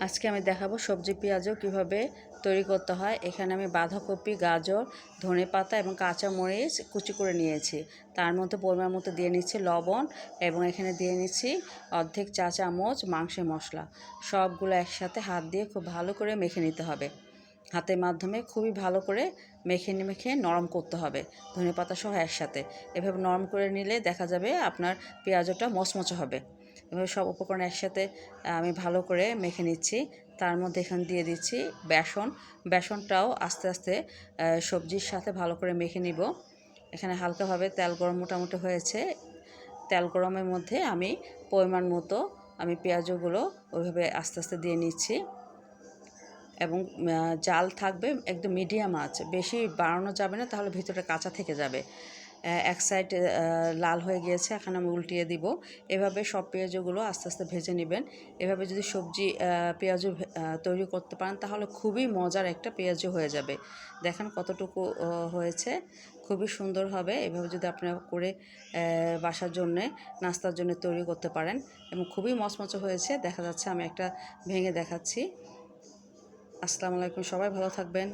আজকে আমি দেখাবো সবজি পেঁয়াজও কিভাবে তৈরি করতে হয়। এখানে আমি বাঁধাকপি, গাজর, ধনেপাতা এবং কাঁচা মরিচ কুচি করে নিয়েছি। তার মধ্যে পরিমাণ মতো দিয়ে নিচ্ছি লবণ এবং এখানে দিয়ে নিচ্ছি অর্ধেক চা চামচ মাংসের মশলা। সবগুলো একসাথে হাত দিয়ে খুব ভালো করে মেখে নিতে হবে। হাতের মাধ্যমে খুবই ভালো করে মেখে নরম করতে হবে ধনেপাতা সহ একসাথে। এভাবে নরম করে নিলে দেখা যাবে আপনার পেঁয়াজটা মচমচে হবে। এভাবে সব উপকরণ একসাথে আমি ভালো করে মেখে নিচ্ছি। তার মধ্যে এখানে দিয়ে দিচ্ছি বেসনটাও আস্তে আস্তে সবজির সাথে ভালো করে মেখে নিব। এখানে হালকাভাবে তেল গরম মোটামুটি হয়েছে। তেল গরমের মধ্যে আমি পরিমাণ মতো পেঁয়াজগুলো ওইভাবে আস্তে আস্তে দিয়ে নিচ্ছি এবং জাল থাকবে একদম মিডিয়াম আঁচ, বেশি বাড়ানো যাবে না, তাহলে ভিতরে কাঁচা থেকে যাবে। এক সাইড লাল হয়ে গিয়েছে, এখন আমি উল্টিয়ে দিব। এভাবে সব পেঁয়াজগুলো আস্তে আস্তে ভেজে নেবেন। এভাবে যদি সবজি পেঁয়াজও তৈরি করতে পারেন তাহলে খুবই মজার একটা পেঁয়াজও হয়ে যাবে। দেখেন কতটুকু হয়েছে, খুবই সুন্দর হবে। এভাবে যদি আপনারা করে বাসার জন্যে নাস্তার জন্য তৈরি করতে পারেন এবং খুবই মচমচে হয়েছে। দেখা যাচ্ছে, আমি একটা ভেঙে দেখাচ্ছি। আসসালামু আলাইকুম, সবাই ভালো থাকবেন।